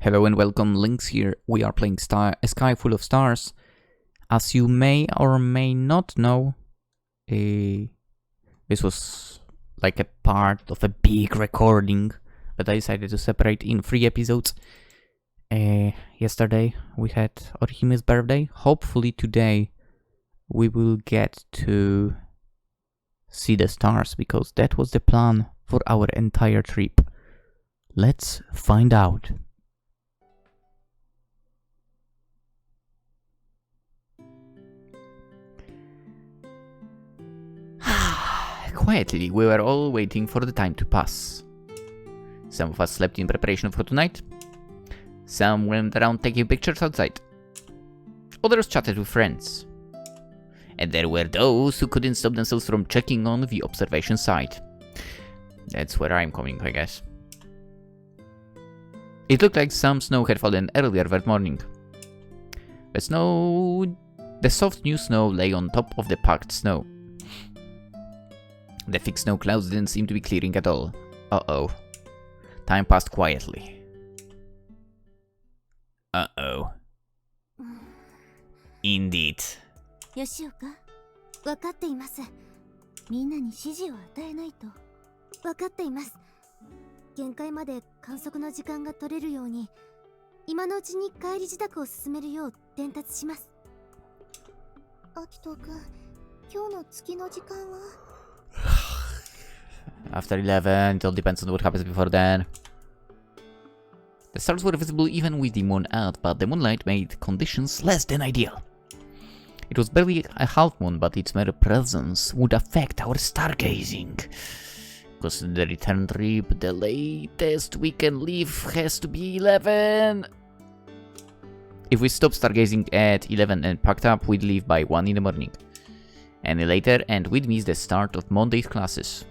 Hello and welcome, Lynx here. We are playing A Sky Full of Stars. As you may or may not know, this was like a part of a big recording that I decided to separate in 3 episodes. Yesterday we had Orihime's birthday. Hopefully today we will get to see the stars, because that was the plan for our entire trip. Let's find out. Quietly, we were all waiting for the time to pass. Some of us slept in preparation for tonight. Some went around taking pictures outside. Others chatted with friends. And there were those who couldn't stop themselves from checking on the observation site. That's where I'm coming, I guess. It looked like some snow had fallen earlier that morning. The soft new snow lay on top of the packed snow. The thick snow clouds didn't seem to be clearing at all. Uh-oh. Time passed quietly. Uh-oh. Indeed. 吉岡、分かっています。みんなに指示を与えないと。分かっています。限界まで観測の時間が取れるように、今のうちに帰り支度を進めるよう伝達します。アキト君、今日の月の時間はAfter 11, it all depends on what happens before then. The stars were visible even with the moon out, but the moonlight made conditions less than ideal. It was barely a half moon, but its mere presence would affect our stargazing. Because the return trip, the latest we can leave has to be 11. If we stopped stargazing at 11 and packed up, we'd leave by 1 in the morning. Any later, and we'd miss the start of Monday's classes.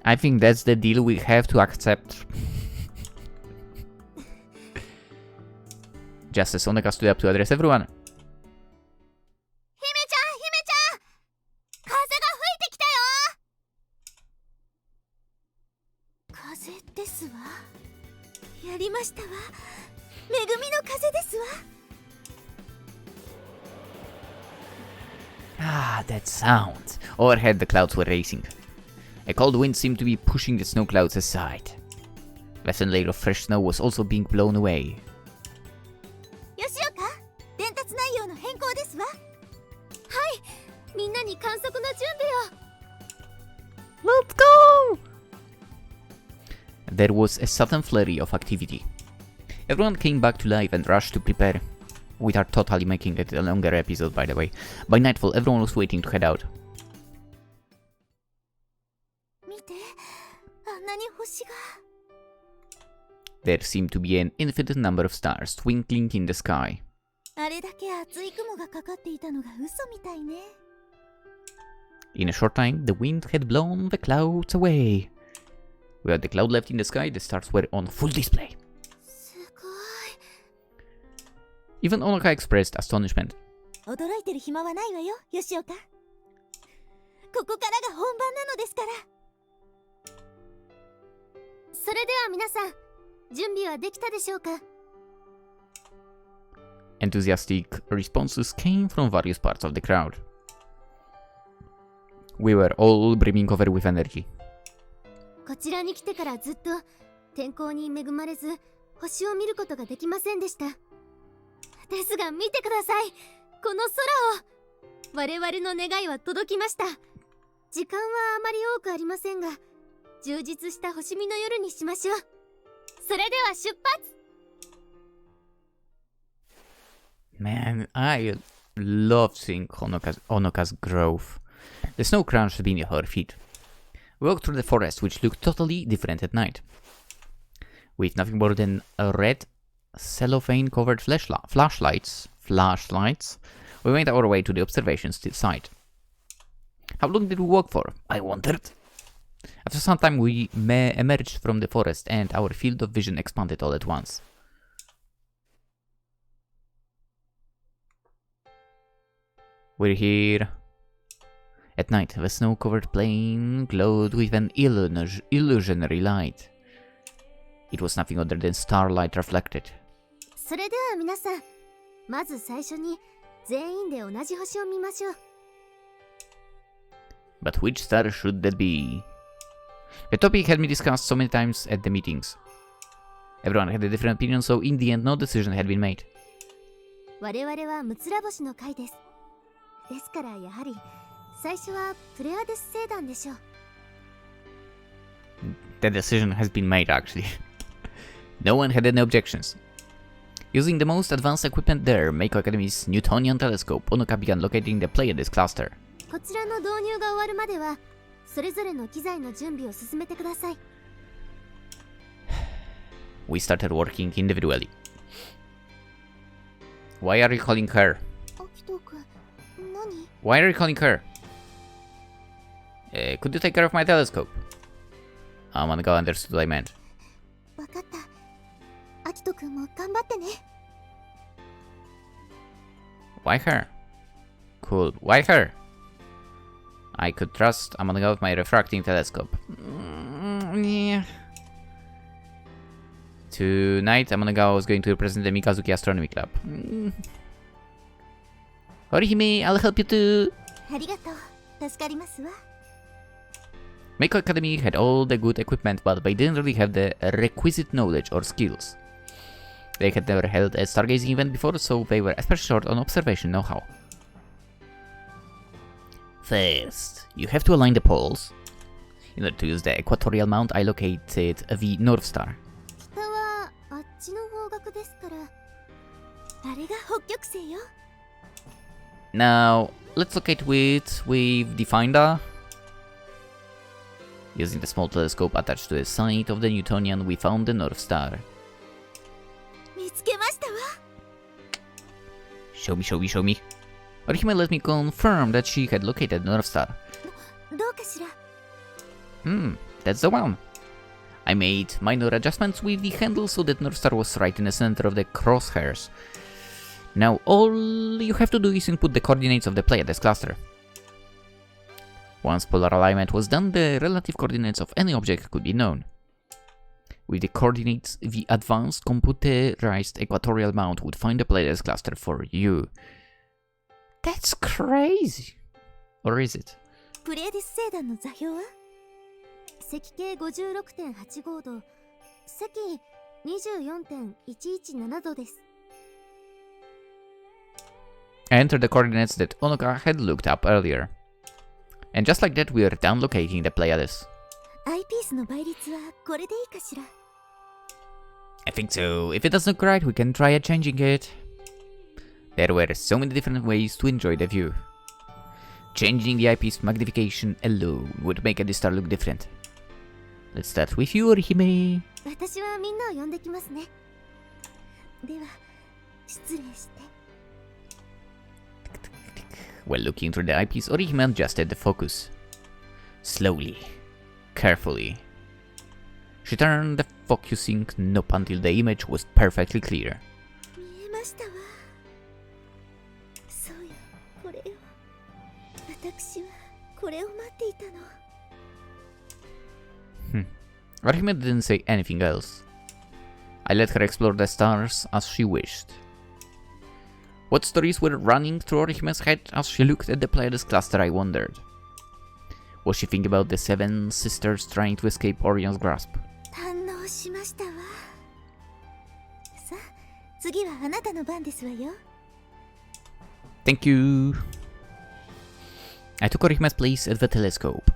I think that's the deal we have to accept. Just as Oneka stood up to address everyone. 姫ちゃん、風が吹いてきたよ。風ですわ。やりましたわ。恵みの風ですわ。Ah, that sound. Overhead, the clouds were racing. A cold wind seemed to be pushing the snow clouds aside. A thin layer of fresh snow was also being blown away. 吉岡、伝達内容の変更ですわ。はい、みんなに観測の準備を。Let's go! There was a sudden flurry of activity. Everyone came back to life and rushed to prepare. We are totally making it a longer episode, by the way. By nightfall, everyone was waiting to head out. 見て、あんなに星が。There seemed to be an infinite number of stars twinkling in the sky. あれだけ厚い雲がかかっていたのが嘘みたいね。In a short time, the wind had blown the clouds away. Without the cloud left in the sky, the stars were on full display. すごい。 Even Oneka expressed astonishment. 驚いてる暇はないわよ、吉岡。ここからが本番なのですから。それでは皆さん、準備はできたでしょうか？ Enthusiastic responses came from various parts of the crowd. We were all brimming over with energy. こちらに来てからずっと天候に恵まれず星を見ることができませんでした。ですが見てください、この空を。我々の願いは届きました。時間はあまり多くありませんが、充実した星見の夜にしましょう。それでは出発。 Man, I love seeing Onoka's growth. The snow crunched beneath her feet. We walked through the forest, which looked totally different at night. With nothing more than a red cellophane-covered flashlights, we made our way to the observation site. How long did we walk for? I wondered. After some time, we emerged from the forest, and our field of vision expanded all at once. We're here. At night, the snow-covered plain glowed with an illusionary light. It was nothing other than starlight reflected. それでは皆さん、まず最初に全員で同じ星を見ましょう。But which star should that be? The topic had been discussed so many times at the meetings. Everyone had a different opinion, so in the end, no decision had been made. 我々はムツラ星の会です。ですからやはり最初はプレアデス星団でしょう。That decision has been made, actually. No one had any objections. Using the most advanced equipment there, Meiko Academy's Newtonian telescope, Onoka began locating the Pleiades cluster. こちらの導入が終わるまでは、それぞれの機材の準備を進めてください。We started working individually. Why are you calling her? アキト君、何？ Why are you calling her? Could you take care of my telescope? Amanaga understood what I meant. わかった。アキト君も頑張ってね。Why her? Cool. Why her? I could trust Amanaga with my refracting telescope. Yeah. Tonight, Amanaga was going to represent the Mikazuki Astronomy Club. Orihime, I'll help you too. ありがとう。助かりますわ。Meiko Academy had all the good equipment, but they didn't really have the requisite knowledge or skills. They had never held a stargazing event before, so they were especially short on observation know-how. First, you have to align the poles. In order to use the equatorial mount, I located the North Star. 北はあっちの方角ですから、あれが北極星よ。Now, let's locate with the finder. Using the small telescope attached to the side of the Newtonian, we found the North Star. 見つけましたわ。Show me, show me, show me. Orihime let me confirm that she had located the North Star. どうかしら。That's the one. I made minor adjustments with the handle so that North Star was right in the center of the crosshairs. Now all you have to do is input the coordinates of the Pleiades cluster. Once polar alignment was done, the relative coordinates of any object could be known. With the coordinates, the advanced computerized equatorial mount would find the Pleiades cluster for you. That's crazy! Or is it? プレーデス星団の座標は赤径 56.85 度、赤 24.117 度です。I entered the coordinates that Onoka had looked up earlier. And just like that, we are down locating the Pleiades. アイピースの倍率はこれでいいかしら。I think so. If it doesn't look right, we can try changing it. There were so many different ways to enjoy the view. Changing the eyepiece magnification alone would make the star look different. Let's start with you, Orihime. 私はみんなを呼んできますね。では、失礼して。While looking through the eyepiece, Orihime adjusted the focus. Slowly, carefully. She turned the focusing knob until the image was perfectly clear. 見えましたわ。そうよ、これよ。私はこれを待っていたの。Orihime didn't say anything else. I let her explore the stars as she wished. What stories were running through Orihime's head as she looked at the Pleiades cluster, I wondered. Was she thinking about the seven sisters trying to escape Orion's grasp? 堪能しましたわ。さあ、次はあなたの番ですわよ。Thank you. I took Orihime's place at the telescope.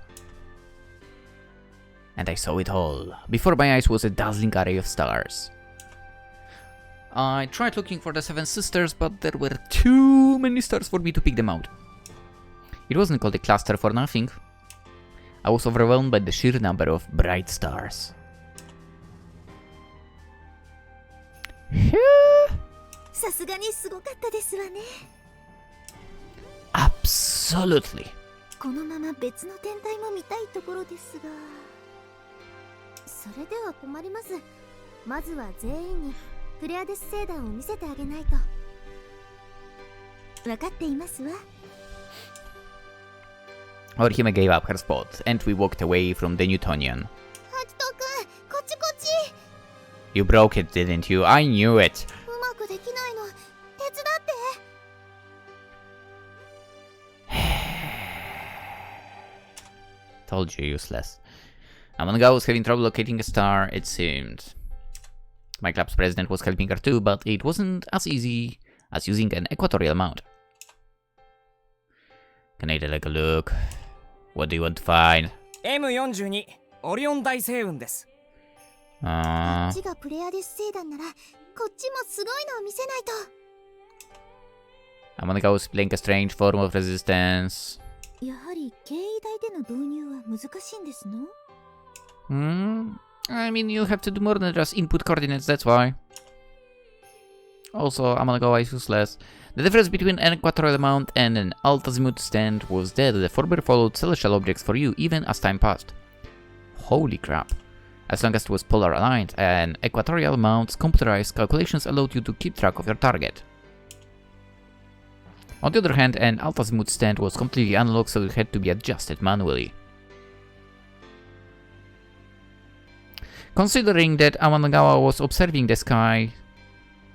And I saw it all. Before my eyes was a dazzling array of stars. I tried looking for the seven sisters, but there were too many stars for me to pick them out. It wasn't called a cluster for nothing. I was overwhelmed by the sheer number of bright stars. さすがにすごかったですわね。Absolutely. このまま別の天体も見たいところですが。それでは困ります。まずは全員にプレアデス星団を見せてあげないと。分かっていますわ。Orihime gave up her spot, and we walked away from the Newtonian. ハキト君、こっちこっち。 You broke it, didn't you? I knew it! うまくできないの。手伝って。Told you, useless. Amanga was having trouble locating a star, it seemed. My club's president was helping her too, but it wasn't as easy as using an equatorial mount. Can I take a look? What do you want to find? M42 オリオン大星雲です。こっちがプレアデス星団なら、こっちもすごいのを見せないと。Amanga was playing a strange form of resistance. やはり経緯台での導入は難しいんですの？ I mean, you have to do more than just input coordinates, that's why. Also, Amanga is useless. The difference between an equatorial mount and an alt-azimuth stand was that the former followed celestial objects for you even as time passed. Holy crap. As long as it was polar aligned, an equatorial mount's computerized calculations allowed you to keep track of your target. On the other hand, an alt-azimuth stand was completely analog, so it had to be adjusted manually. Considering that Amanagawa was observing the sky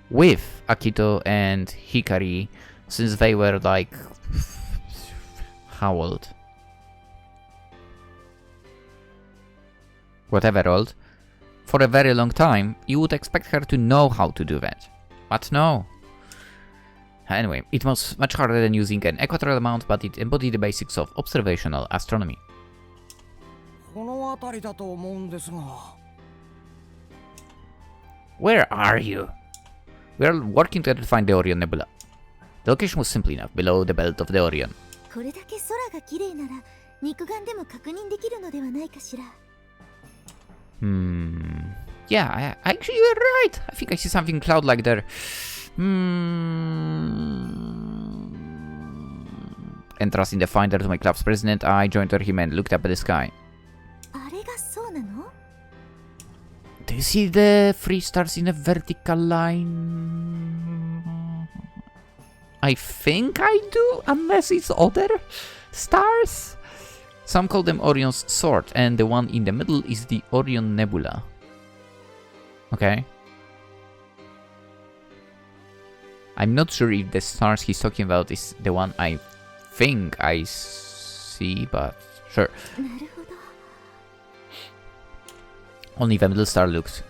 with Akito and Hikari, since they were like... how old? Whatever old. For a very long time, you would expect her to know how to do that. But no. Anyway, it was much harder than using an equatorial mount, but it embodied the basics of observational astronomy. この辺りだと思うんですが。Where are you? We are working together to find the Orion Nebula. The location was simple enough, below the belt of the Orion. これだけ空が綺麗なら、肉眼でも確認できるのではないかしら。Yeah, actually you're right. I think I see something cloud-like there. Entrusting the finder to my club's president, I joined Orihime and looked up at the sky. あれがそうなの？ Do you see the 3 stars in a vertical line? I think I do, unless it's other stars. Some call them Orion's sword, and the one in the middle is the Orion Nebula. Okay. I'm not sure if the stars he's talking about is the one I think I see, but sure. なるほど。 Only the middle star looked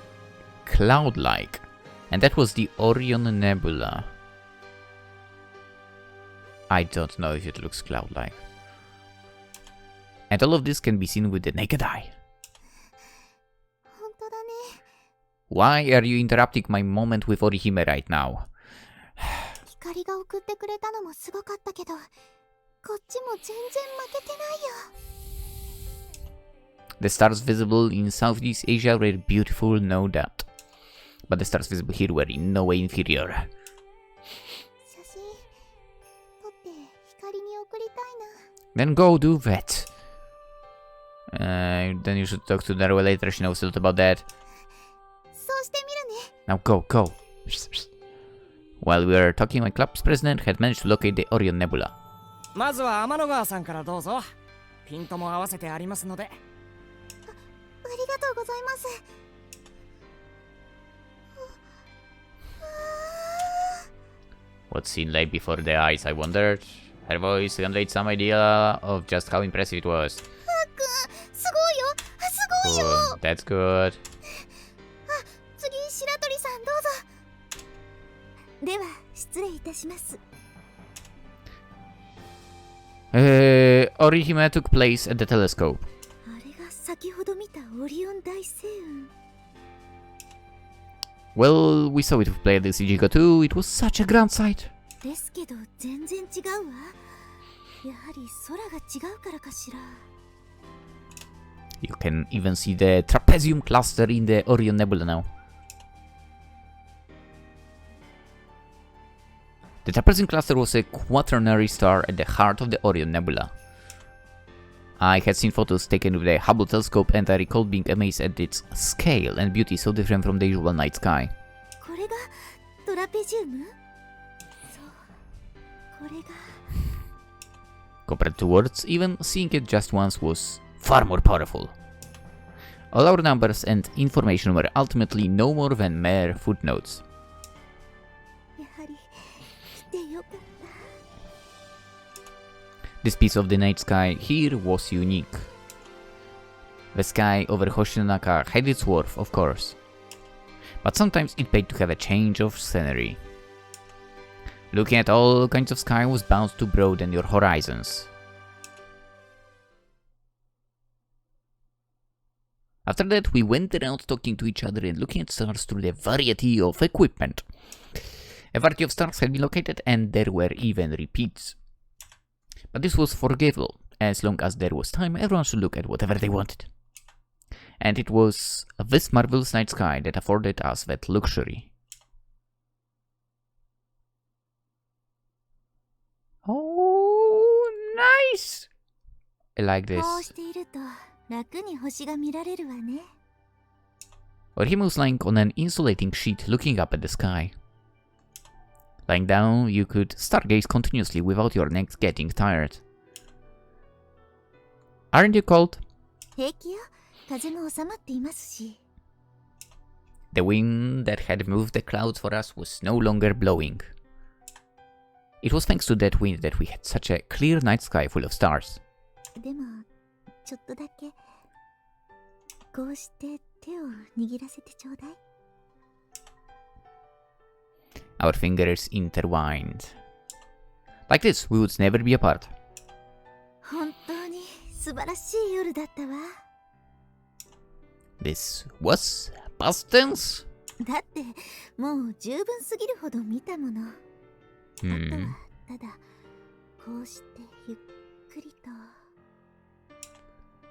cloud-like, and that was the Orion Nebula. I don't know if it looks cloud-like. And all of this can be seen with the naked eye. 本当だね。 Why are you interrupting my moment with Orihime right now? 光が送ってくれたのもすごかったけど、こっちも全然負けてないよ。 The stars visible in Southeast Asia were beautiful, no doubt. But the stars visible here were in no way inferior. 写真撮って光に送りたいな。 Then go do that. Then you should talk to Naruto later, she knows a lot about that. そうしてみるね。 Now go, go. While we were talking, my club's president had managed to locate the Orion Nebula. まずは天の川さんからどうぞ。ピントも合わせてありますので。ありがとうございます。What scene lay before their eyes, I wondered. Her voice conveyed some idea of just how impressive it was. すごいよ。すごいよ。 That's good. 次、白鳥さんどうぞ。では、失礼いたします。 Orihime took place at the telescope. あれが先ほど見たオリオン大星雲。 Well, we saw it play at the Ichigo too. It was such a grand sight. ですけど、全然違うわ。やはり空が違うからかしら。 You can even see the trapezium cluster in the Orion Nebula now. The trapezium cluster was a quaternary star at the heart of the Orion Nebula. I had seen photos taken with the Hubble telescope, and I recalled being amazed at its scale and beauty so different from the usual night sky. これがトラペジウム？そう、これが。Compared to words, even seeing it just once was far more powerful. All our numbers and information were ultimately no more than mere footnotes. やはり来てよかった。 This piece of the night sky here was unique. The sky over Hoshinonaka had its worth, of course, but sometimes it paid to have a change of scenery. Looking at all kinds of sky was bound to broaden your horizons. After that, we went around talking to each other and looking at stars through the variety of equipment. A variety of stars had been located, and there were even repeats. But this was forgivable. As long as there was time, everyone should look at whatever they wanted. And it was this marvelous night sky that afforded us that luxury. Oh, nice! I like this. こうしていると楽に星が見られるわね。Orihime was lying on an insulating sheet looking up at the sky. Lying down, you could stargaze continuously without your neck getting tired. Aren't you cold? 平気よ。風も収まっていますし。The wind that had moved the clouds for us was no longer blowing. It was thanks to that wind that we had such a clear night sky full of stars. でもちょっとだけこうして手を握らせてちょうだい。 Our fingers intertwined. Like this, we would never be apart. 本当に素晴らしい夜だったわ。 This was past tense? だってもう十分すぎるほど見たもの。あとはただこうしてゆっくりと。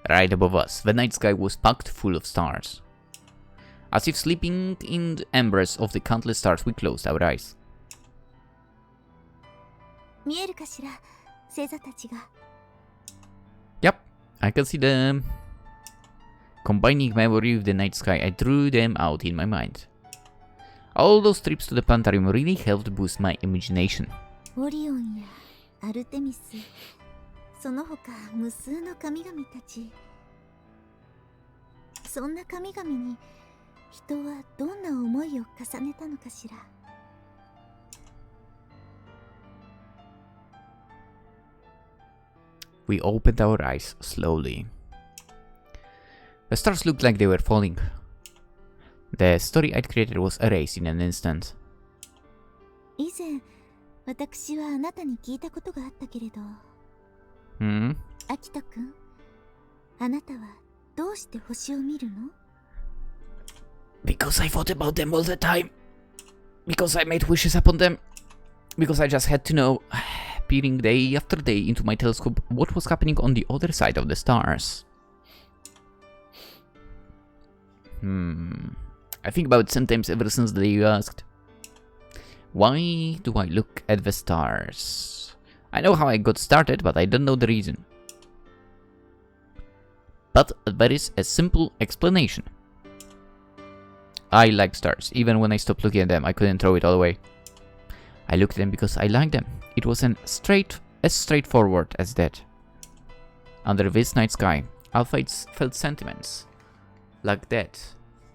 Right above us, the night sky was packed full of stars. As if sleeping in the embers of the countless stars, we closed our eyes. 見えるかしら、星座たちが。 Yep, I can see them. Combining memory with the night sky, I drew them out in my mind. All those trips to the planetarium really helped boost my imagination. オリオンやアルテミス、その他無数の神々たち。そんな神々に人はどんな思いを重ねたのかしら。 We opened our eyes slowly. The stars looked like they were falling. The story I'd created was erased in an instant. 以前、私はあなたに聞いたことがあったけれど。アキト君、あなたはどうして星を見るの？ Because I thought about them all the time. Because I made wishes upon them. Because I just had to know, peering day after day into my telescope, what was happening on the other side of the stars. I think about it sometimes ever since the day you asked. Why do I look at the stars? I know how I got started, but I don't know the reason. But there is a simple explanation. I like stars. Even when I stopped looking at them, I couldn't throw it all away. I looked at them because I liked them. It was as straightforward as that. Under this night sky, I felt sentiments like that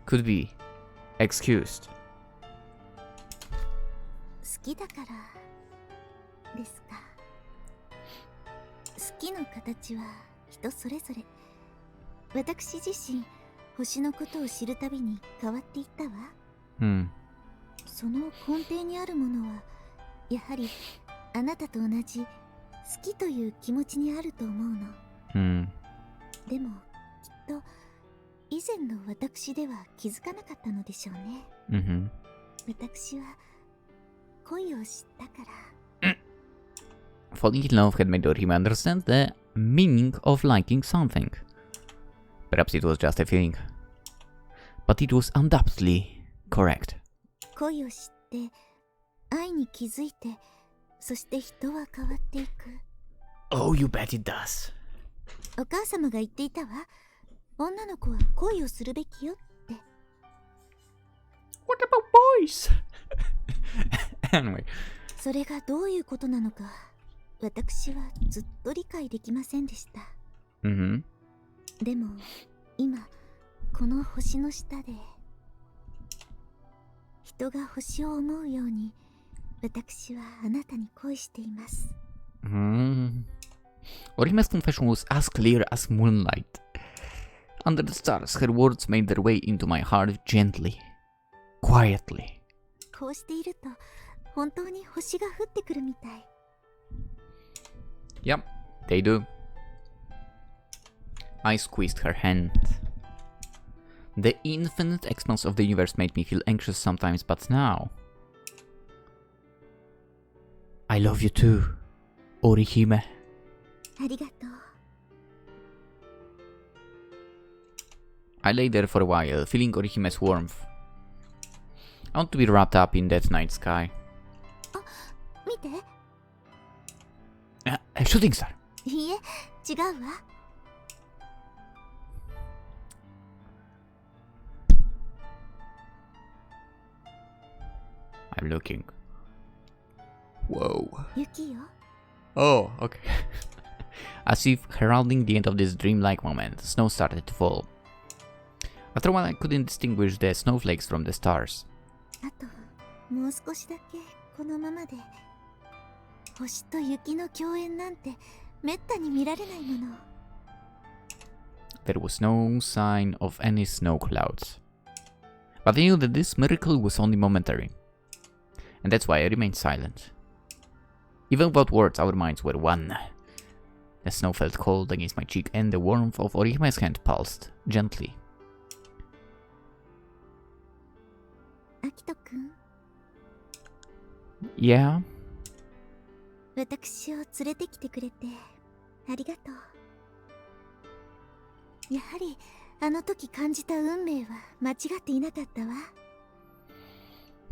could be excused. 好きだからですか。好きの形は人それぞれ。私自身、星のことを知るたびに変わっていったわ。その根底にあるものは、やはりあなたと同じ好きという気持ちにあると思うの。でもきっと以前の私では気づかなかったのでしょうね。私は恋を知ったから。Falling in love had made Orihime understand the meaning of liking something. Perhaps it was just a feeling. But it was undoubtedly correct. 恋を知って愛に気づいて、そして人は変わっていく。 Oh, you bet it does. お母様が言っていたわ。女の子は恋をするべきよって。 What about boys? Anyway. それがどういうことなのか私はずっと理解できませんでした。Mm-hmm. でも今この星の下で人が星を思うように私はあなたに恋しています。Orihime's confession was as clear as moonlight. Under the stars, her words made their way into my heart gently, quietly. こうしていると本当に星が降ってくるみたい。Yep, they do. I squeezed her hand. The infinite expanse of the universe made me feel anxious sometimes, but now... I love you too, Orihime. ありがとう。I lay there for a while, feeling Orihime's warmth. I want to be wrapped up in that night sky. 見て。A shooting star! いいえ、違うわ。I'm looking. Whoa. 雪よ。Oh, okay. As if heralding the end of this dreamlike moment, snow started to fall. After a while, I couldn't distinguish the snowflakes from the stars. あともう少しだけこのままで。星と雪の共演なんてめったに見られないもの。There was no sign of any snow clouds. But I knew that this miracle was only momentary. And that's why I remained silent. Even without words, our minds were one. The snow felt cold against my cheek, and the warmth of Orihime's hand pulsed gently. アキトくん、 Yeah? 私を連れてきてくれてありがとう。やはりあの時感じた運命は間違っていなかったわ。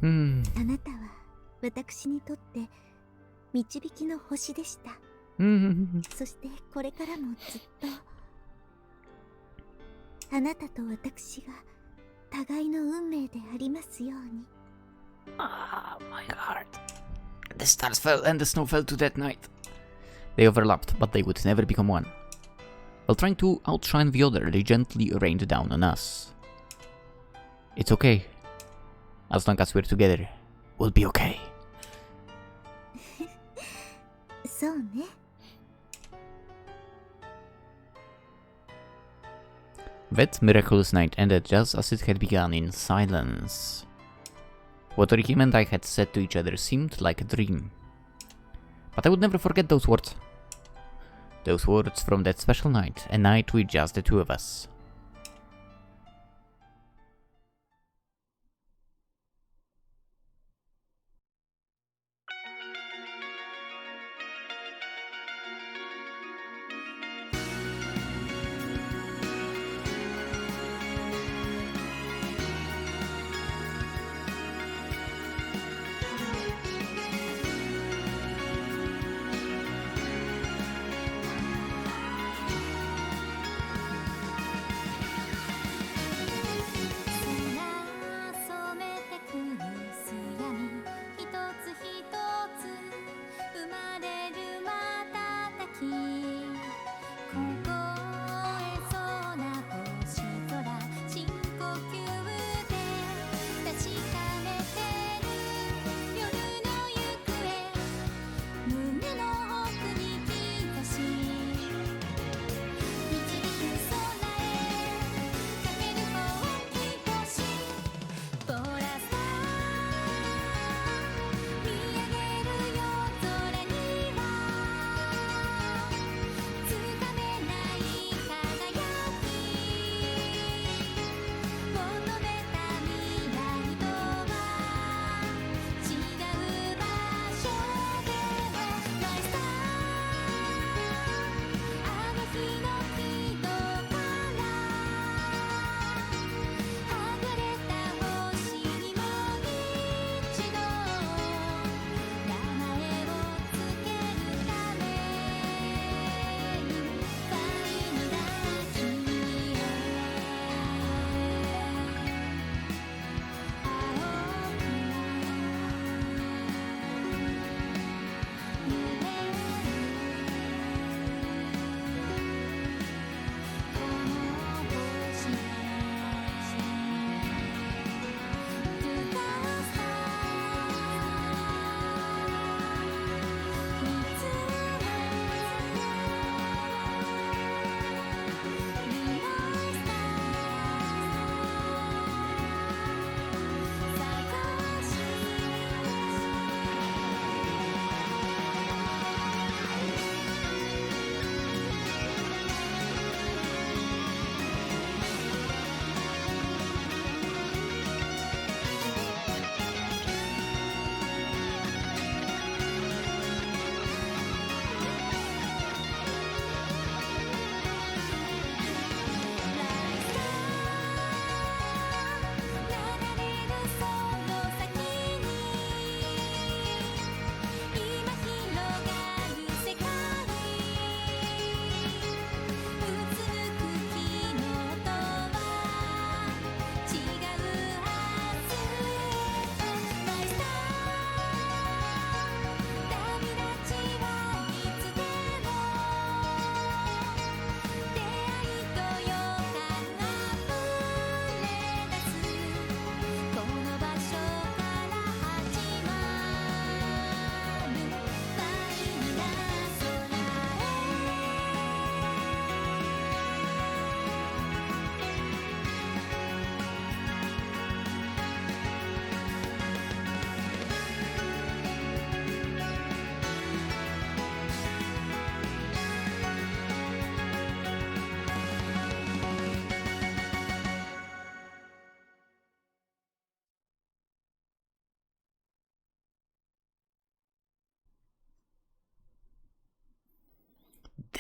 あなたは私にとって導きの星でした。そしてこれからもずっとあなたと私が互いの運命でありますように。Ah, my heart. The stars fell and the snow fell too that night. They overlapped, but they would never become one. While trying to outshine the other, they gently rained down on us. It's okay. As long as we're together, we'll be okay. そうね。That miraculous night ended just as it had begun, in silence. What Orihime and I had said to each other seemed like a dream. But I would never forget those words. Those words from that special night, a night with just the two of us.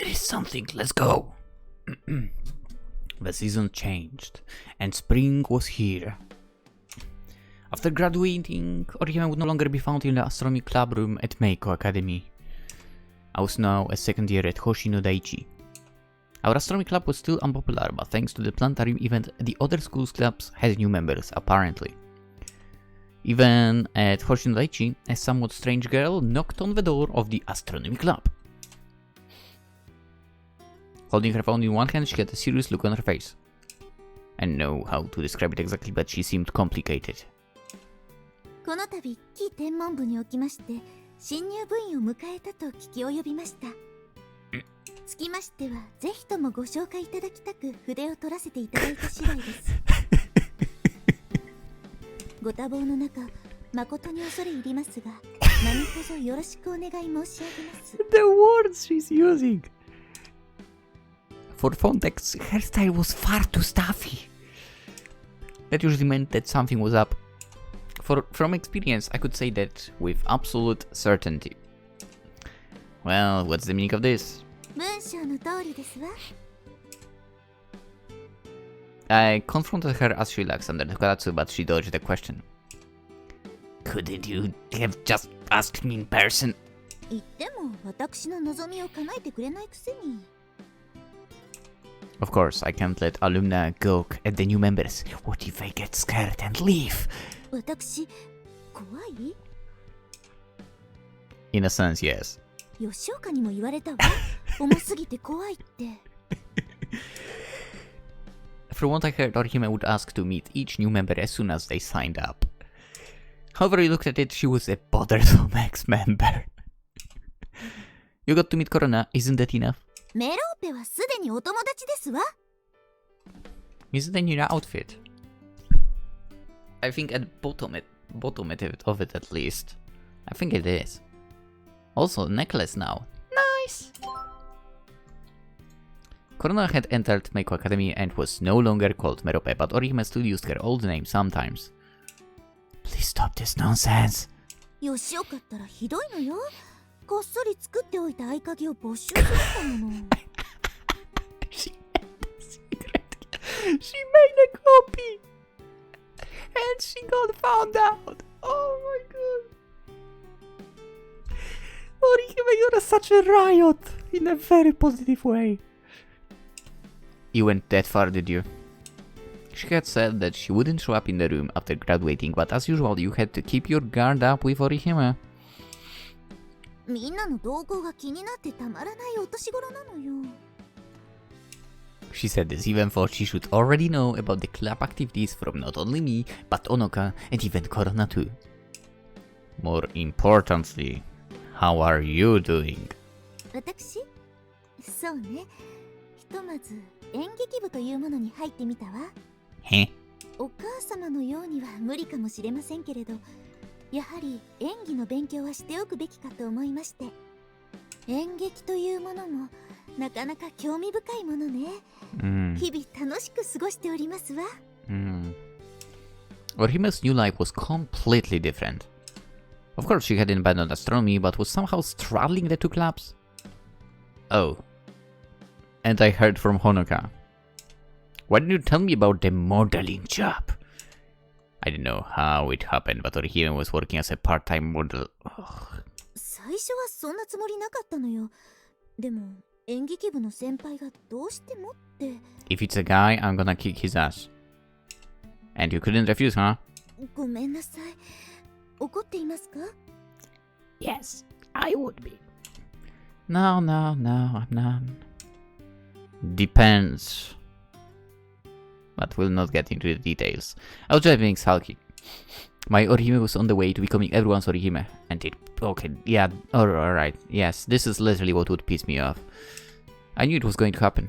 There is something, let's go! The season changed, and spring was here. After graduating, Orihime would no longer be found in the astronomy club room at Meiko Academy. I was now a second year at Hoshino Daiichi. Our astronomy club was still unpopular, but thanks to the planetarium event, the other schools' clubs had new members, apparently. Even at Hoshino Daiichi, a somewhat strange girl knocked on the door of the astronomy club. Holding her phone in one hand, she had a serious look on her face. I don't know how to describe it exactly, but she seemed complicated. この度、非天文部におきまして、新入部員を迎えたと聞き及びました。つきましては、ぜひともご紹介いただきたく筆を取らせていただいた次第です。ご多忙の中、誠に恐れ入りますが、何卒よろしくお願い申し上げます。The words she's using! For context, her style was far too stuffy. That usually meant that something was up. From experience, I could say that with absolute certainty. Well, what's the meaning of this? 文章の通りですわ。I confronted her as she relaxed under the karatsu, but she dodged the question. Couldn't you have just asked me in person? 言っても私の望みを叶えてくれないくせに。Of course, I can't let alumni gawk at the new members. What if I get scared and leave? 私、怖い？ In a sense, yes. 吉岡にも言われたわ。重すぎて怖いって。From what I heard, Orihime would ask to meet each new member as soon as they signed up. However you looked at it, she was a bothersome ex-member. You got to meet Corona, isn't that enough? メローペはすでにお友達ですわ。Is it a new outfit? I think at bottom of it at least. I think it is. Also, necklace now. Nice! Corona had entered Meiko Academy and was no longer called Merope, but Orihime still used her old name sometimes. Please stop this nonsense. 吉岡ったらひどいのよ。こっそり作っておいた合鍵を没収するったもの。She made a copy! And she got found out! Oh my god! Orihime, you're such a riot! In a very positive way. You went that far, did you? She had said that she wouldn't show up in the room after graduating, but as usual, you had to keep your guard up with Orihime. みんなの動向が気になってたまらないお年頃なのよ。She said this even though she should already know about the club activities from not only me, but Onoka and even Corona too. More importantly, how are you doing? 私？そうね。ひとまず演劇部というものに入ってみたわ。へ？お母様のようには無理かもしれませんけれど、やはり演技の勉強はしておくべきかと思いまして。演劇というものもなかなか興味深いものね。日々楽しく過ごしておりますわ。Orihime's new life was completely different. Of course, she hadn't abandoned astronomy, but was somehow straddling the two clubs. Oh. And I heard from Honoka. Why didn't you tell me about the modeling job? I don't know how it happened, but Orihime was working as a part-time model. 最初はそんなつもりなかったのよ。でも演劇部の先輩がどうしてもって。If it's a guy, I'm gonna kick his ass. And you couldn't refuse, huh? ごめんなさい。怒っていますか？ Yes, I would be. No, I'm not. Depends. But we'll not get into the details. I was just being sulky. My Orihime was on the way to becoming everyone's Orihime. And it... Okay, yeah, alright. Yes, this is literally what would piss me off. I knew it was going to happen.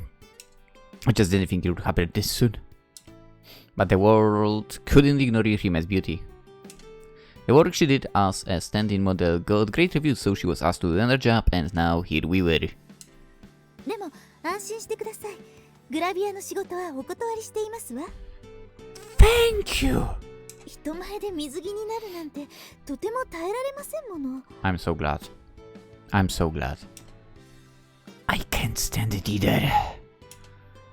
I just didn't think it would happen this soon. But the world couldn't ignore Orihime's beauty. The work she did as a stand-in model got great reviews, so she was asked to do another job, and now here we were. でも安心してください。グラビアの仕事はお断りしていますわ。Thank you! 人前で水着になるなんてとても耐えられませんもの。I'm so glad. I'm so glad. I can't stand it either.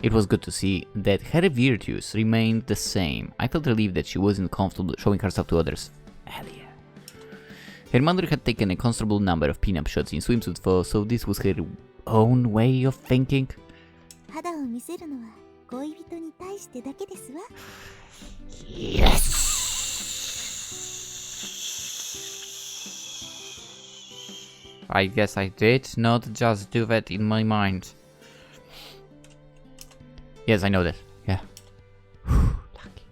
It was good to see that her virtues remained the same. I felt relieved that she wasn't comfortable showing herself to others. Hell yeah. Her mother had taken a considerable number of pin-up shots in swimsuit photos, so this was her own way of thinking. 肌を見せるのは恋人に対してだけですわ。Yes! I guess I did not just do that in my mind. Yes, I know that. Yeah. Lucky.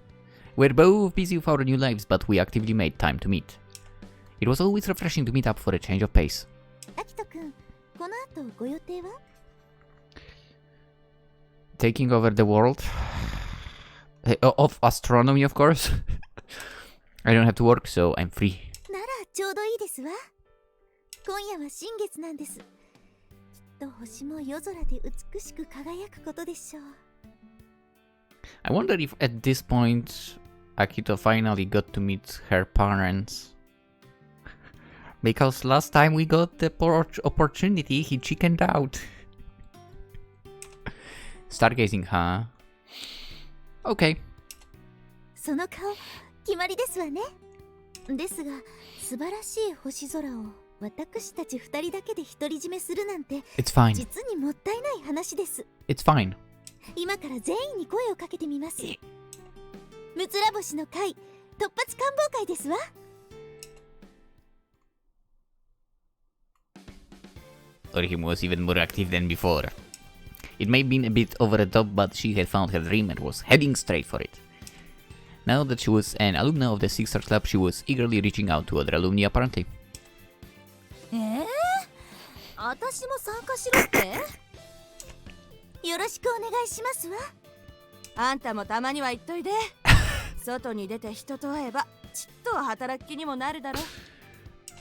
We're both busy with our new lives, but we actively made time to meet. It was always refreshing to meet up for a change of pace. アキト君、この後ご予定は？ Taking over the world. Of astronomy, of course. I don't have to work, so I'm free. ならちょうどいいですわ。今夜は新月なんです。きっと星も夜空で美しく輝くことでしょう。I wonder if at this point Akito finally got to meet her parents. Because last time we got the opportunity, he chickened out. Stargazing, huh? Okay. その顔、決まりですわね。ですが、素晴らしい星空を私たち二人だけで独り占めするなんて、 It's fine. 実にもったいない話です。 It's fine. 今から全員に声をかけてみます。むつら星の会、突発官房会ですわ。Orihime was even more active than before. It may have been a bit over the top, but she had found her dream and was heading straight for it. Now that she was an alumna of the Six Stars Club, she was eagerly reaching out to other alumni apparently. 私も参加しろって？よろしくお願いしますわ。あんたもたまには言っといで。外に出て人と会えばちっとは働きにもなるだろ。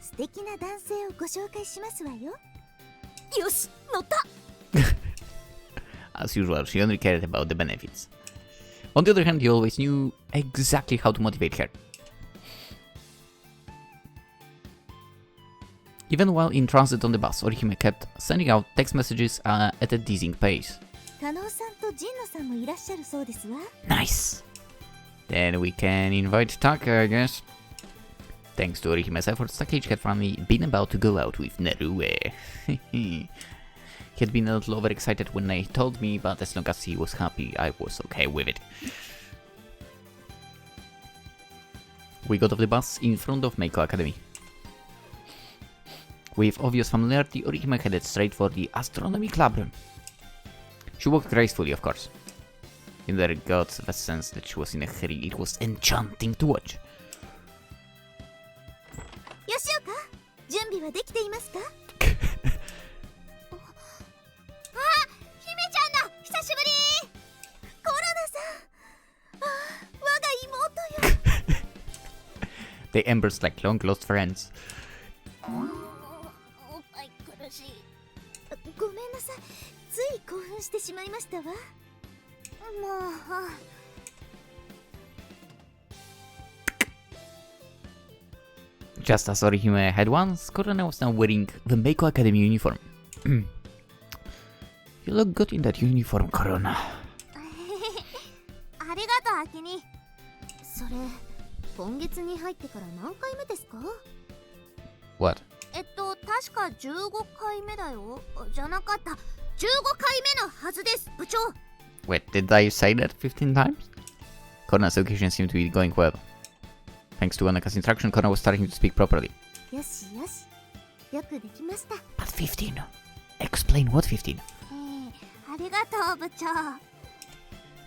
素敵な男性をご紹介しますわよ。よし、乗った。As usual, she only cared about the benefits. On the other hand, he always knew exactly how to motivate her. Even while in transit on the bus, Orihime kept sending out text messages at a dizzying pace. 加納さんと神野さんもいらっしゃるそうですわ。Nice! Then we can invite Taka, I guess. Thanks to Orihime's efforts, Takeichi had finally been about to go out with Nerue. He had been a little overexcited when he told me, but as long as he was happy, I was okay with it. We got off the bus in front of Meiko Academy. With obvious familiarity, Orihime headed straight for the Astronomy club room. She walked gracefully, of course. In there got the sense that she was in a hurry. It was enchanting to watch. 吉岡、準備はできていますか？あ、姫ちゃんだ、久しぶり。コロナさん、我が妹よ。They embers like long lost friends. おっぱい苦しい。ごめんなさい、つい興奮してしまいましたわ。もう。Just as Orihime had once, Korona was now wearing the Meiko Academy uniform. You look good in that uniform, Korona. ありがとう、アキニ。それ、今月に入ってから何回目ですか？ What? 確か15回目だよ。じゃなかった。15回目のはずです、部長。Wait, did I say that 15 times? Korona's occasion seemed to be going well. Thanks to Anaka's instruction, Korona was starting to speak properly. よしよし。よくできました。But 15? Explain what 15? ありがとう、部長。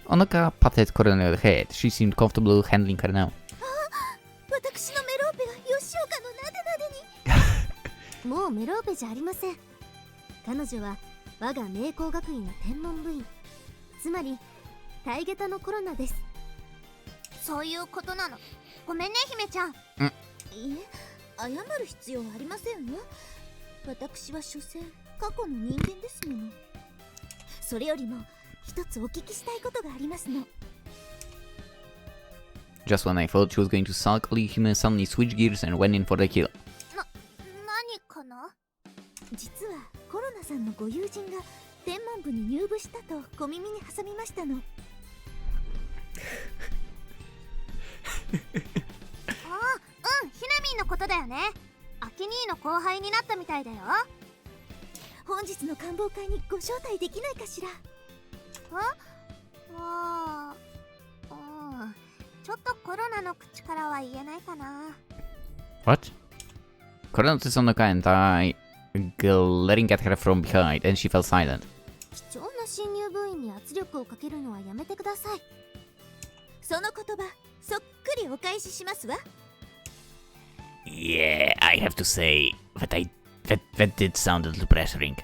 Anaka patted Korona on the head. She seemed comfortable handling her now. 私のメローペが吉岡のなでなでに。もうメローペじゃありません。彼女は我が名工学院の天文部員。つまり、大下駄のコロナです。そういうことなの。ごめんね、姫ちゃん。いえ、謝る必要はありませんよ。私は所詮過去の人間ですもの。それよりも一つお聞きしたいことがありますの。Just when I thought she was going to sulk, Orihime suddenly switched gears and went in for the kill. 何かな？実はコロナさんのご友人が天文部に入部したと小耳に挟みましたの。ああ、うん、ひなみんのことだよね。アキ兄の後輩になったみたいだよ。本日の官房会にご招待できないかしら。ああ、うん、ちょっとコロナの口からは言えないかな。What? Corona noticed Honoka and I glaring at her from behind, and she fell silent. 貴重な新入部員に圧力をかけるのはやめてください。その言葉、そっくりお返ししますわ。Yeah, I have to say that that did sound a little pressuring.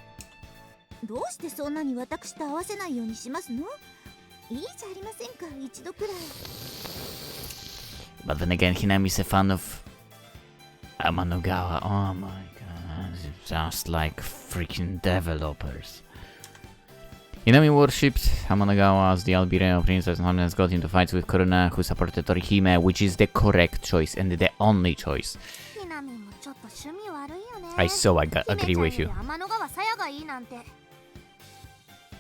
どうしてそんなに私と合わせないようにしますの？いいじゃありませんか、一度くらい。But then again, Hinami's a fan of Amanogawa. Oh my god, just like freaking developers. Hinami worshipped Amanogawa as the Albireo princess and has got into fights with Korona, who supported Orihime, which is the correct choice and the only choice. I agree with you.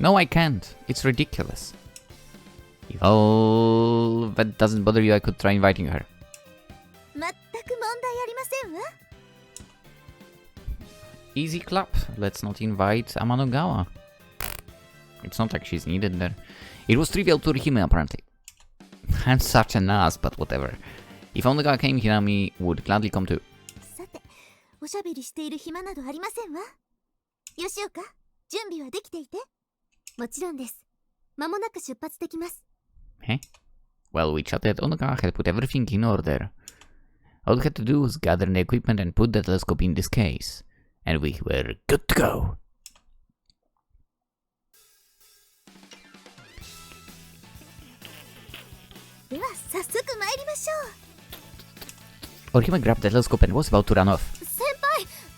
No, I can't. It's ridiculous. If all that doesn't bother you, I could try inviting her. Easy clap. Let's not invite Amanogawa. It's not like she's needed there. It was trivial to Orihime, apparently. I'm such an ass, but whatever. If Amanogawa came, Hinami would gladly come too. おしゃべりしている暇などありませんわ。吉岡、準備はできていて？もちろんです。間もなく出発できます。Eh? Well, we chatted. Onoka had put everything in order. All we had to do was gather the equipment and put the telescope in this case. And we were good to go. Orihime grabbed the telescope and was about to run off.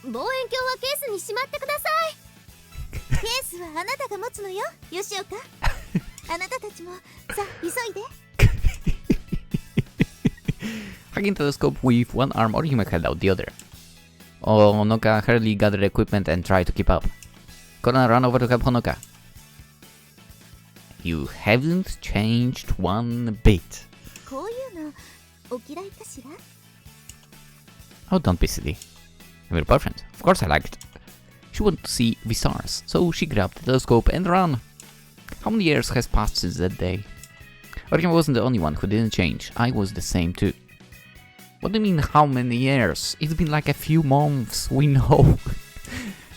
望遠鏡はケースにしまってください。ケースはあなたが持つのよ、吉岡。あなたたちもさあ急いで。Hugging the telescope with one arm, Orihime held out the other. Honoka hurriedly gathered equipment and tried to keep up. Korona ran over to help Honoka. You haven't changed one bit. こういうのお嫌いかしら? Oh, don't be silly. I'm your boyfriend. Of course I liked it. She wanted to see the stars, so she grabbed the telescope and ran. How many years has passed since that day? Orihime wasn't the only one who didn't change. I was the same too. What do you mean, how many years? It's been like a few months, we know.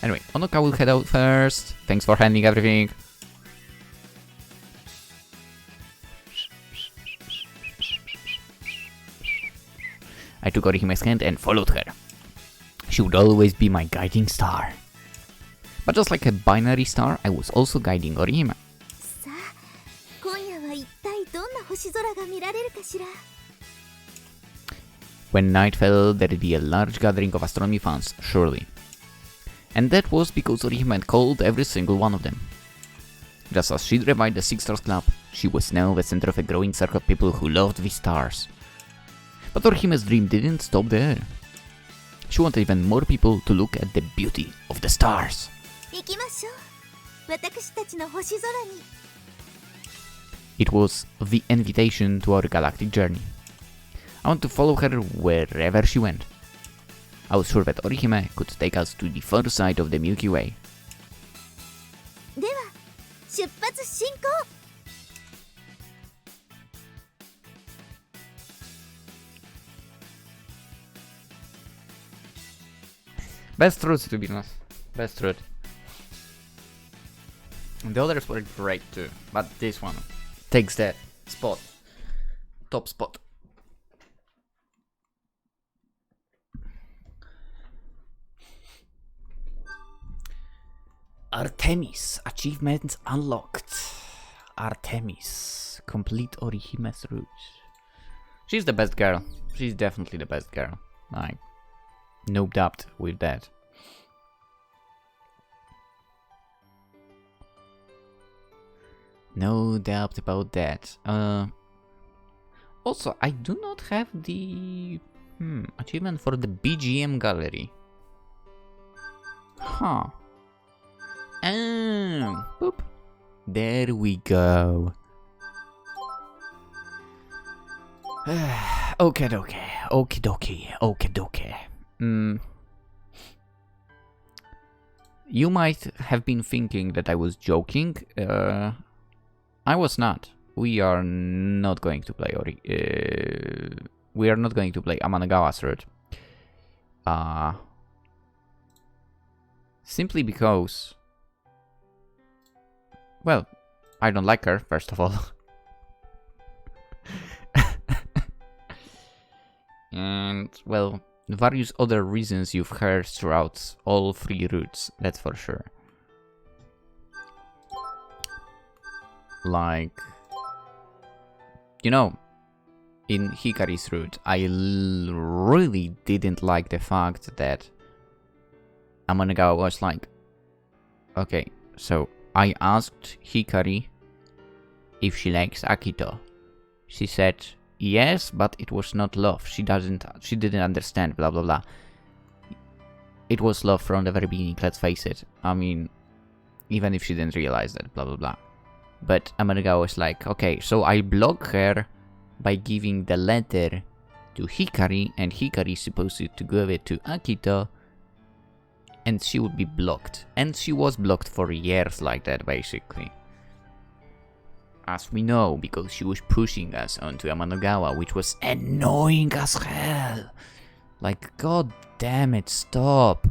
Anyway, Honoka will head out first. Thanks for handling everything. I took Orihime's hand and followed her. She would always be my guiding star. But just like a binary star, I was also guiding Orihime. さあ、今夜は一体どんな星空が見られるかしら? When night fell, there'd be a large gathering of astronomy fans, surely. And that was because Orihime had called every single one of them. Just as she'd revived the Six Stars Club, she was now the center of a growing circle of people who loved the stars. But Orihime's dream didn't stop there. She wanted even more people to look at the beauty of the stars. 行きましょう。私たちの星空に。It was the invitation to our galactic journey. I want to follow her wherever she went. I was sure that Orihime could take us to the far side of the Milky Way. では、出発進行。Best route, to be honest. Best route. The others were great too, but this one takes that spot. Top spot. Artemis. Achievements unlocked. Artemis. Complete Orihime's route. She's the best girl. She's definitely the best girl. Like, no doubt with that. No doubt about that. Also, I do not have the achievement for the BGM gallery. Huh. Oh, boop. There we go. Okay, okay. You might have been thinking that I was joking. I was not. We are not going to play we are not going to play Amanagawa's route. Simply because, well, I don't like her, first of all. And, well, various other reasons you've heard throughout all 3 routes, that's for sure. Like, you know, in Hikari's route, I really didn't like the fact that Amanagawa was like, okay, so I asked Hikari if she likes Akito. She said yes, but it was not love. She didn't understand, blah blah blah. It was love from the very beginning, let's face it. I mean, even if she didn't realize that, blah blah blah. But Amanagawa was like, okay, so I block her by giving the letter to Hikari, and Hikari is supposed to give it to Akito, and she would be blocked. And she was blocked for years like that, basically. As we know, because she was pushing us onto Amanagawa, which was annoying as hell. Like, god damn it, stop.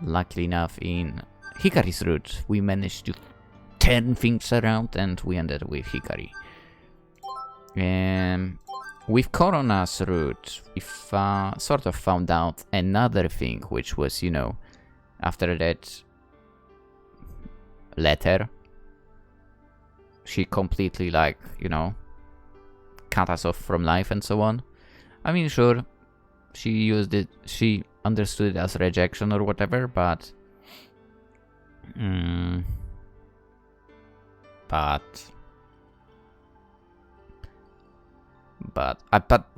Luckily enough, in Hikari's route, we managed to turn things around, and we ended with Hikari. With Corona's route, we've sort of found out another thing, which was, you know, after that letter, she completely, like, you know, cut us off from life and so on. I mean, sure, she understood it as rejection or whatever, but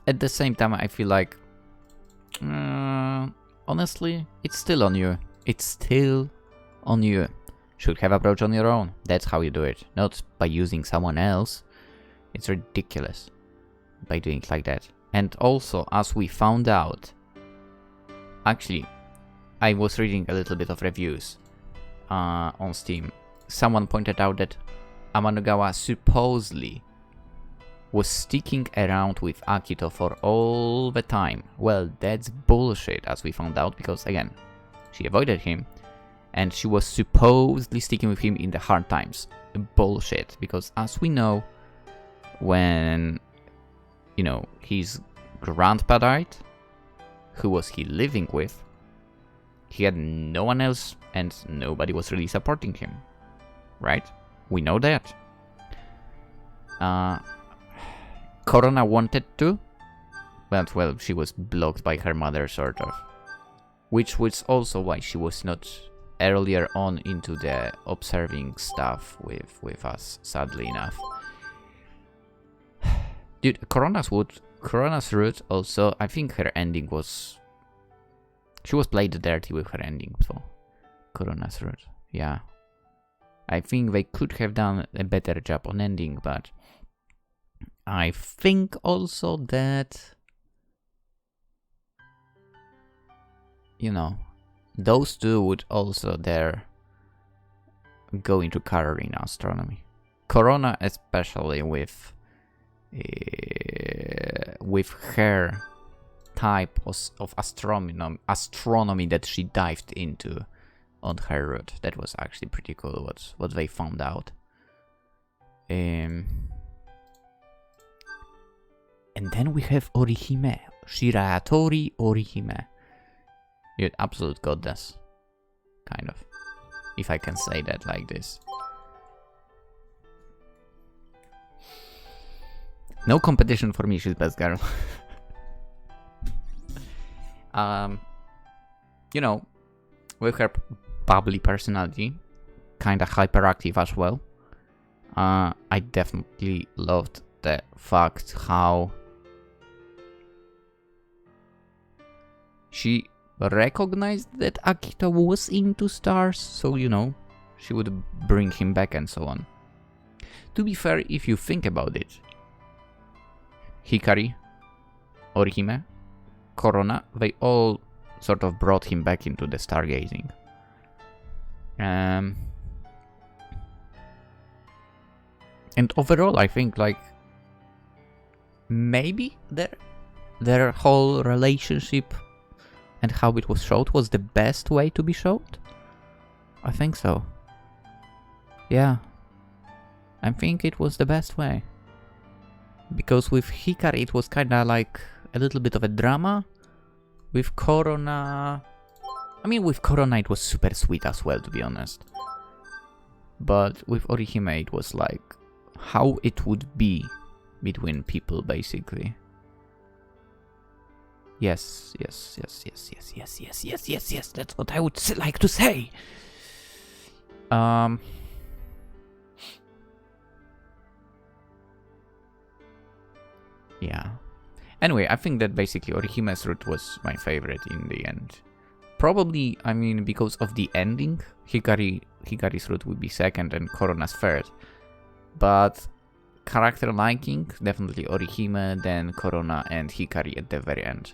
at the same time, I feel like, honestly, it's still on you. It's still on you. Should have approach on your own. That's how you do it, not by using someone else. It's ridiculous by doing it like that. And also, as we found out, actually, I was reading a little bit of reviews on Steam. Someone pointed out that Amanagawa supposedly was sticking around with Akito for all the time. Well, that's bullshit, as we found out, because again, she avoided him, and she was supposedly sticking with him in the hard times. Bullshit, because as we know, when, you know, his grandpa died, who was he living with? He had no one else, and nobody was really supporting him, right? We know that. Corona wanted to, but, well, she was blocked by her mother, sort of. Which was also why she was not earlier on into the observing stuff with us, sadly enough. Dude, Corona's route also, I think her ending was... She was played dirty with her ending, so... Corona's route, yeah. I think they could have done a better job on ending, but... I think also that... You know, those two would also there go into career in astronomy. Corona, especially with her type of astronomy that she dived into on her route. That was actually pretty cool what they found out. And then we have Orihime, Shiratori Orihime. You're absolute goddess, kind of, if I can say that like this. No competition for me, she's best girl. You know, with her bubbly personality, kinda hyperactive as well, I definitely loved the fact how she recognized that Akito was into stars, so you know, she would bring him back and so on. To be fair, if you think about it, Hikari, Orihime, Corona, they all sort of brought him back into the stargazing. And overall, I think like maybe their whole relationship and how it was showed was the best way to be showed. I think so. Yeah, I think it was the best way. Because with Hikari it was kinda like a little bit of a drama. With Corona... I mean, with Corona it was super sweet as well, to be honest. But with Orihime it was like how it would be between people, basically. Yes, yes, yes, yes, yes, yes, yes, yes, yes, yes, that's what I would like to say. Yeah. Anyway, I think that basically Orihime's route was my favorite in the end. Probably, I mean, because of the ending, Hikari's route would be second and Corona's third. But character liking, definitely Orihime, then Corona and Hikari at the very end.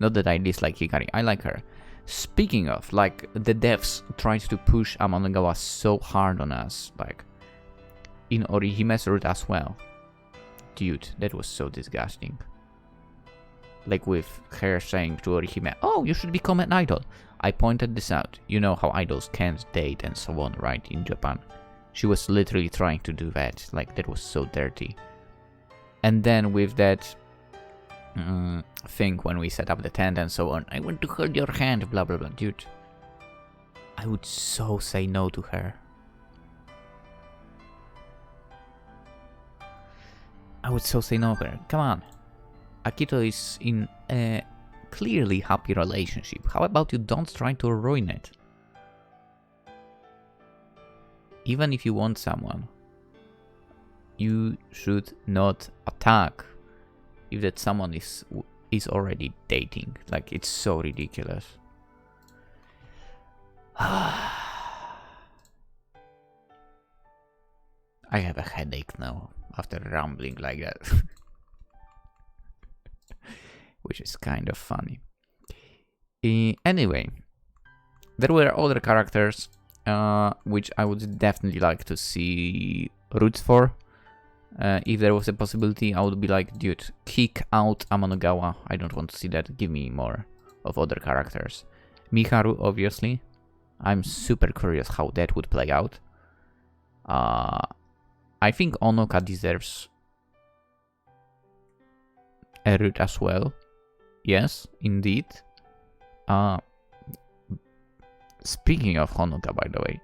Not that I dislike Hikari, I like her. Speaking of, like, the devs tried to push Amanagawa so hard on us, like, in Orihime's route as well. Dude, that was so disgusting. Like with her saying to Orihime, oh, you should become an idol. I pointed this out. You know how idols can't date and so on, right, in Japan. She was literally trying to do that. Like, that was so dirty. And then with that thing when we set up the tent and so on, I want to hold your hand, blah blah blah. Dude, I would so say no to her. I would so say no to her. Come on. Akito is in a clearly happy relationship. How about you don't try to ruin it? Even if you want someone, you should not attack if that someone is already dating. Like, it's so ridiculous. I have a headache now after rambling like that. Which is kind of funny. Anyway, there were other characters which I would definitely like to see roots for. If there was a possibility, I would be like, dude, kick out Amanagawa. I don't want to see that. Give me more of other characters. Miharu, obviously. I'm super curious how that would play out. I think Onoka deserves a root as well. Yes, indeed. Speaking of Honoka, by the way,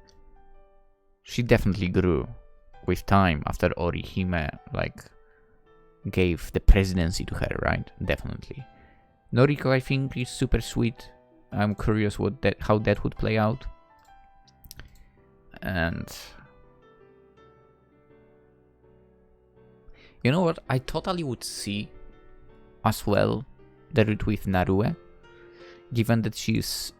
she definitely grew with time after Orihime, like, gave the presidency to her, right? Definitely. Noriko, I think, is super sweet. I'm curious how that would play out. And you know what? I totally would see as well the route with Narue, given that she's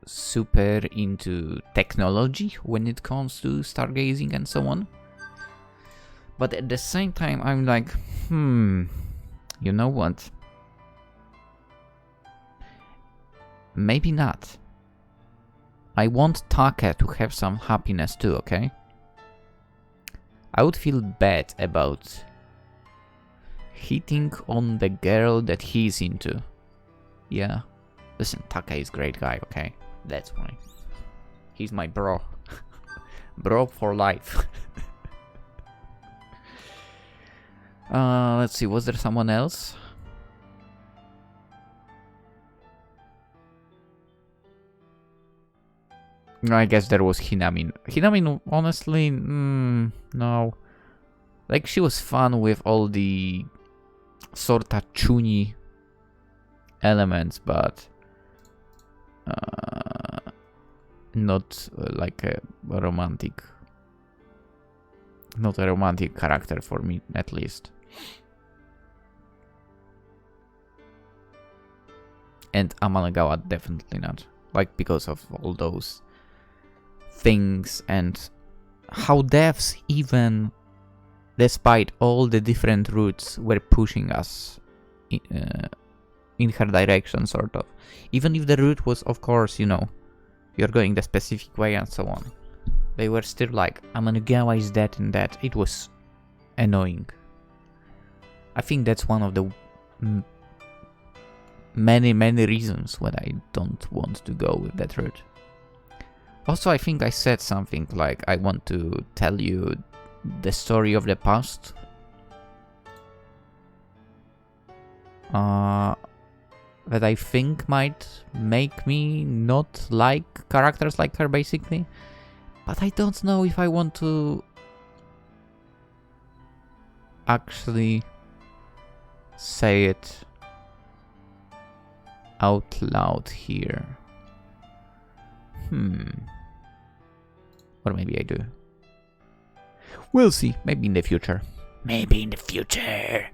super into technology when it comes to stargazing and so on. But at the same time, I'm like, you know what? Maybe not. I want Take to have some happiness too, okay? I would feel bad about hitting on the girl that he's into. Yeah. Listen, Take is a great guy, okay? That's why. He's my bro. Bro for life. Let's see, was there someone else? I guess there was Hinamin. Hinamin, honestly, no. Like, she was fun with all the sorta chuni elements, but not like a romantic. Not a romantic character for me, at least. and Amanagawa definitely not. Like, because of all those things and how devs, even despite all the different routes, were pushing us in her direction, sort of. Even if the route was, of course, you know, you're going the specific way and so on. They were still like, Amanagawa is that and that. It was annoying. I think that's one of the many reasons why I don't want to go with that route. Also, I think I said something like I want to tell you the story of the past. That I think might make me not like characters like her, basically. But I don't know if I want to actually say it out loud here. Or maybe I do. We'll see. Maybe in the future. Maybe in the future.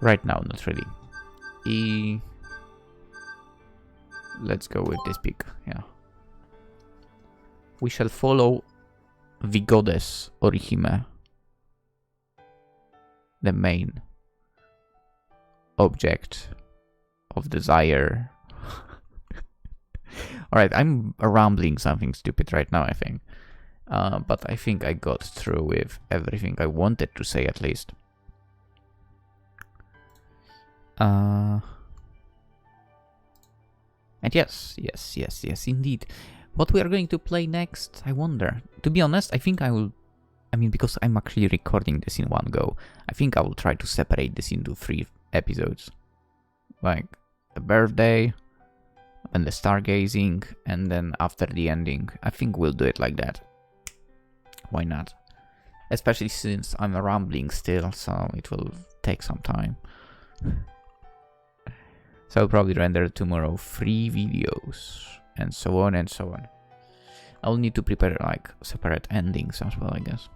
Right now, not really. Let's go with this pick. Yeah. We shall follow the goddess Orihime, the main object of desire. Alright, I'm rambling something stupid right now, I think. But I think I got through with everything I wanted to say, at least. And yes, indeed. What we are going to play next, I wonder. To be honest, I think I will... I mean, because I'm actually recording this in one go, I think I will try to separate this into 3 episodes. Like, the birthday, and the stargazing, and then after the ending. I think we'll do it like that. Why not? Especially since I'm rambling still, so it will take some time. So I'll probably render tomorrow 3 videos, and so on and so on. I'll need to prepare like separate endings as well, I guess.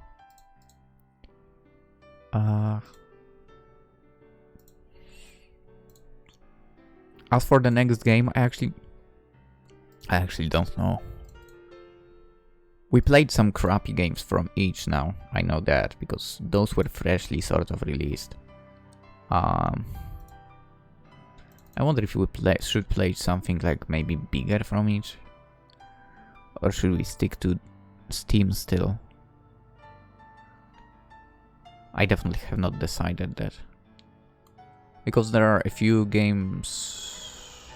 As for the next game, I actually don't know. We played some crappy games from each now. I know that because those were freshly sort of released. I wonder if we should play something like maybe bigger from each, or should we stick to Steam still? I definitely have not decided that, because there are a few games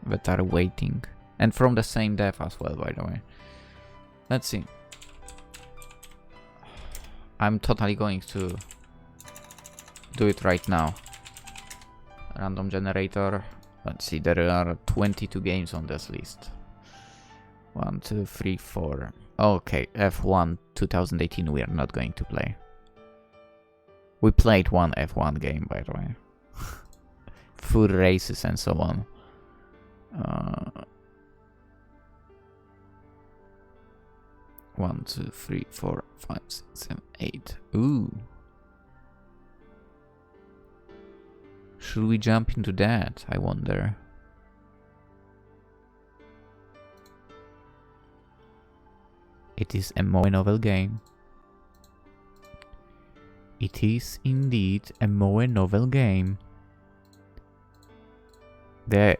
that are waiting, and from the same dev as well, by the way. Let's see. I'm totally going to do it right now. Random generator. Let's see, there are 22 games on this list. 1, 2, 3, 4. Okay, F1 2018 we are not going to play. We played one F1 game, by the way. Full races and so on. 1, 2, 3, 4, 5, 6, 7, 8. Ooh. Should we jump into that, I wonder? It is a moe novel game. It is indeed a moe novel game. The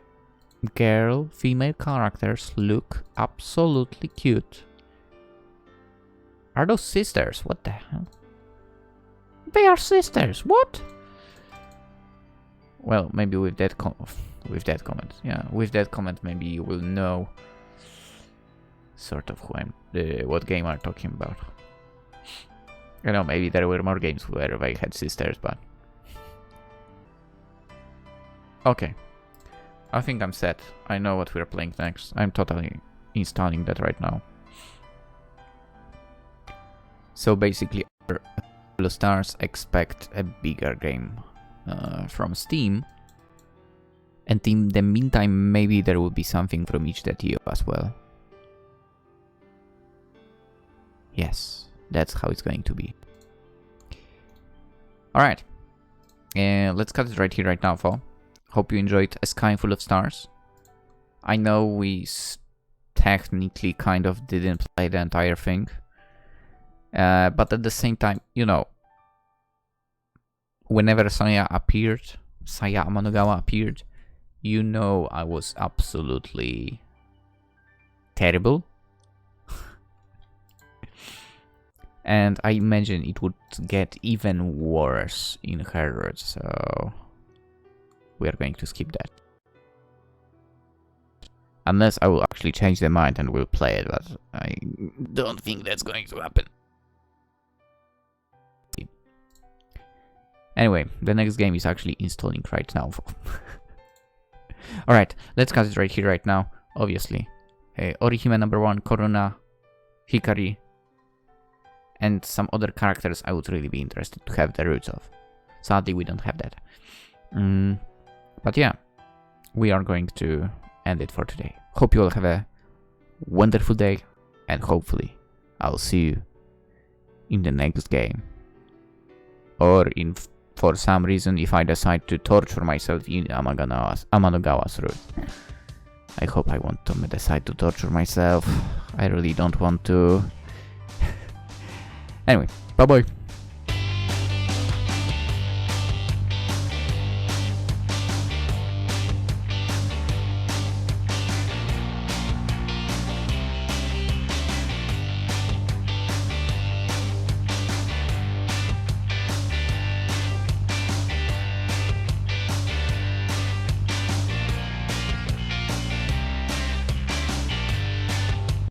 female characters look absolutely cute. Are those sisters? What the hell? They are sisters. What? Well, maybe with that comment, maybe you will know sort of what game I'm talking about. I know, maybe there were more games where they had sisters, but okay. I think I'm set. I know what we're playing next. I'm totally installing that right now. So basically, our stars expect a bigger game from Steam, and in the meantime, maybe there will be something from itch.io as well. Yes, that's how it's going to be. Alright, let's cut it right here, right now, fall. Hope you enjoyed A Sky Full of Stars. I know we technically kind of didn't play the entire thing. But at the same time, you know, whenever Saya Amanogawa appeared, you know I was absolutely terrible. And I imagine it would get even worse in her words, so we are going to skip that. Unless I will actually change their mind and will play it, but I don't think that's going to happen. Anyway, the next game is actually installing right now. Alright, let's cut it right here, right now. Obviously. Orihime number 1, Korona, Hikari, and some other characters I would really be interested to have the roots of. Sadly, we don't have that. But yeah, we are going to end it for today. Hope you all have a wonderful day, and hopefully I'll see you in the next game. Or for some reason, if I decide to torture myself in Amanogawa's route. I hope I won't decide to torture myself. I really don't want to. Anyway, bye bye.